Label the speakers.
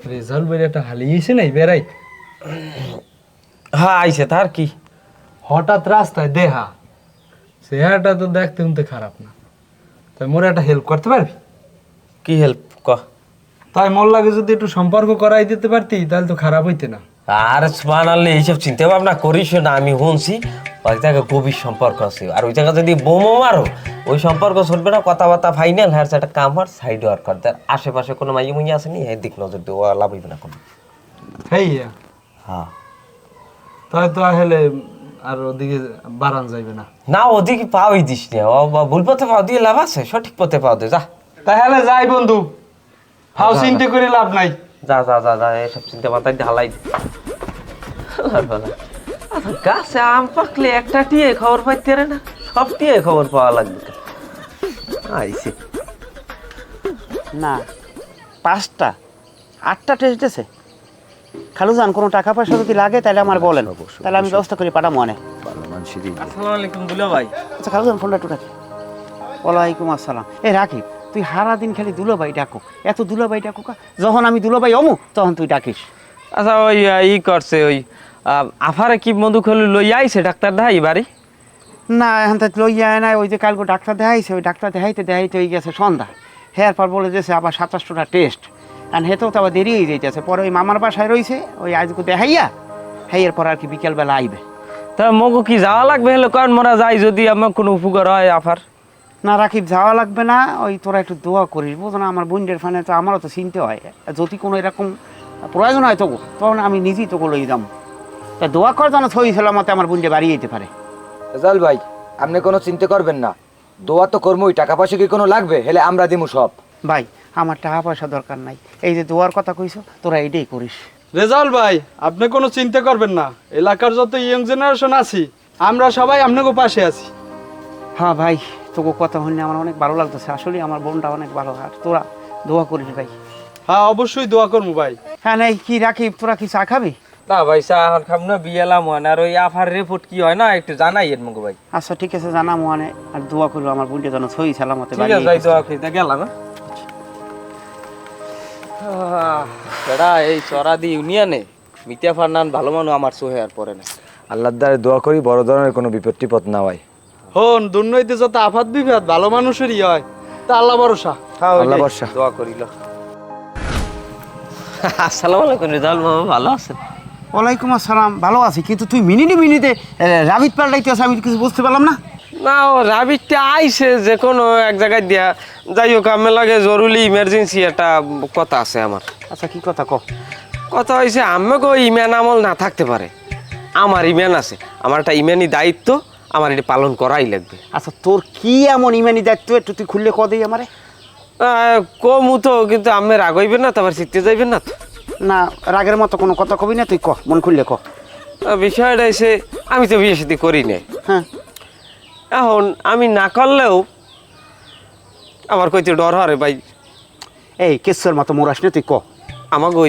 Speaker 1: Result বেরিয়েটা হালিয়েছে নাই বেড়াই
Speaker 2: হ্যাঁ আইছে তার কি
Speaker 1: হঠাৎ রাস্তায় দেহা চেহারাটা তো দেখতে শুনতে খারাপ না তাই মোর একটা হেল্প করতে পারবি?
Speaker 2: কি হেল্প ক
Speaker 1: তাই মোর লাগে যদি একটু সম্পর্ক করাই দিতে পারতি তাহলে তো খারাপ হইতে না।
Speaker 2: আর সুবহানাল্লাহ এইসব চিন্তা ভাবনা করিস না। আমি শুনছি ওই জায়গায় গভীর সম্পর্ক আছে, আর ওই জায়গায় যদি বোমও মারো ওই সম্পর্ক চলবে না। কথাবার্তা ফাইনাল হ্যাঁ একটা কাম হওয়ার সাইড ওয়ার্ক করতে আশেপাশে কোনো মাইয়ে মুইয়ে আসেনি এই দিক নজর দিয়ে ও লাভ হইবে না কোনো।
Speaker 1: হেইয়া
Speaker 2: হ্যাঁ
Speaker 1: তাই তো হেলে আর ওদিকে বাড়ান যাইবে না।
Speaker 2: না ওদিকে পাওয়াই দিস না, ও ভুল পথে পাও দিয়ে লাভ আছে, সঠিক পথে পাও দে যা।
Speaker 1: তাহলে যাই বন্ধু, ফাও চিন্তা করে লাভ নাই।
Speaker 2: যা যা যা যা এসব চিন্তা মাথায় দিয়ে হালাই গাছে আম পাকলে একটা টিয়ে খবর পাইতে রে না, সব টিয়ে খবর পাওয়া লাগবে। আইসে
Speaker 3: না 5টা 8টা টেস্ট দিয়েছে। খালু যান কোনো টাকা পয়সা যদি লাগে তাহলে আমার বলেন, তাহলে আমি ব্যবস্থা করি পাঠাবো মনে।
Speaker 2: আসসালামু আলাইকুম দুলা ভাই।
Speaker 3: আচ্ছা খালু যান ফোনটা একটু রাখি। ওয়ালাইকুম আসসালাম। এই রাখি, তুই সারা দিন খালি দুলাভাই ডাকো, এত দুলাভাই ডাকো কা? যখন আমি দুলাভাই অমু তখন তুই ডাকিস।
Speaker 2: আচ্ছা ওই ই করছে ওই আফারে কি মধু খলু লই আইছে ডাক্তার দেখাই বাড়ি?
Speaker 3: না এখন তো লই যায় না, ওই যে কালকে ডাক্তার দেখাইছে, ওই ডাক্তার দেখাইতে হয়ে গেছে সন্ধ্যা। হ্যাঁ পর বলে যেছে আবার 27টা টেস্ট, আর হেতেও তো আবার দেরি হয়ে যাইতেছে। পরে ওই মামার বাসায় রয়েছে, ওই আজকে দেখাইয়া হ্যাঁ এরপর আর কি বিকেলবেলা আইবে।
Speaker 2: তা মগু কি যাওয়া লাগবে হলো কারণ মোরা যাই যদি আমার কোনো উপকার হয় আফার?
Speaker 3: না রাকিব যাওয়া লাগবে না, ওই তোরা একটু দোয়া করিস বুঝো না, আমার বোনদের ফানে তো আমারও তো চিনতে হয়। যদি কোনো এরকম প্রয়োজন হয় তোকে তখন আমি নিজেই তোকে লই যাম। তা দোয়া কর যেন সই সালামতে আমার বোনদের বাড়ি যেতে পারে।
Speaker 4: রেজাল ভাই আপনি কোনো চিন্তা করবেন না, দোয়া তো কর্মই, টাকা পয়সা কি কোনো লাগবে হেলে আমরা দিমু সব।
Speaker 3: ভাই আমার টাকা পয়সা দরকার নাই, এই যে দোয়ার কথা কইছো তোরা এইটাই করিস।
Speaker 1: রেজাল্ট ভাই আপনি কোনো চিন্তা করবেন না, এলাকার যত ইয়ং জেনারেশন আছি আমরা সবাই আপনাকে পাশে আছি।
Speaker 3: হ্যাঁ ভাই তোকে কথা শুনে আমার অনেক ভালো লাগতেছে, আসলে আমার বোনটা অনেক ভালো, আর তোরা দোয়া করিস ভাই।
Speaker 1: হ্যাঁ অবশ্যই দোয়া করবো ভাই।
Speaker 3: হ্যাঁ নাই কি রাকিব তোরা কি চা খাবি?
Speaker 2: না ভাই চা এখন খাম না, বিয়েলাম হয় না। আর ওই আফার রিপোর্ট কি হয় না একটু জানাই এর মগু ভাই।
Speaker 3: আচ্ছা ঠিক আছে জানা মানে, আর দোয়া করবো আমার বোনটা যেন সই সালামতে
Speaker 2: ঠিক
Speaker 3: বাড়ি
Speaker 2: আছে ভাই
Speaker 3: যেতে
Speaker 2: দোয়া করি গেলাম। সেটা এই চরাদি ইউনিয়নে মিতিয়া ফারনান ভালো মানুষ আমার সোহে আর পরে না।
Speaker 4: আল্লাহর দ্বারে দোয়া করি বড় ধরনের কোনো বিপদ টিপদ না হয়।
Speaker 1: হন দুর্নৈতে যত আফাত বিপদ ভালো মানুষেরই হয়, তা আল্লাহ ভরসা।
Speaker 4: আল্লাহ ভরসা।
Speaker 2: দোয়া করিল। আসসালামু আলাইকুম রেজাউল বাবা, ভালো আছেন?
Speaker 3: ওয়ালাইকুম আসসালাম, ভালো আছি, কিন্তু তুই মিনিটে রাবিত পাল্টাইতে আছে, আমি কিছু বুঝতে পারলাম না।
Speaker 2: না ও রাবিটটা আইছে যে কোনো এক জায়গায় দিয়া, যাই হোক আমি লাগে জরুরি ইমার্জেন্সি একটা কথা আছে আমার।
Speaker 3: আচ্ছা কি কথা ক?
Speaker 2: কথা হয়েছে আমাকে ইমান আমল না থাকতে পারে, আমার ইমান আছে, আমার একটা ইমানি দায়িত্ব, আমার এটা পালন করাই লাগবে।
Speaker 3: আচ্ছা তোর কি এমন ইমানি দায়িত্ব একটু তুই খুললে ক দেই আমারে।
Speaker 2: কমু তো, কিন্তু আমি রাগ হইবেন না, তারপর শিখতে যাইবেন না তো?
Speaker 3: না রাগের মতো কোনো কথা কবি না, তুই ক মন খুললে ক।
Speaker 2: বিষয়টা এসে আমি তো বিয়ে সাথে করি নাই,
Speaker 3: হ্যাঁ
Speaker 2: এখন আমি না করলেও আমার কইতে ডর হরে ভাই।
Speaker 3: এই কেশ্বর মতো মোরাস না, তুই ক।
Speaker 2: আমাকে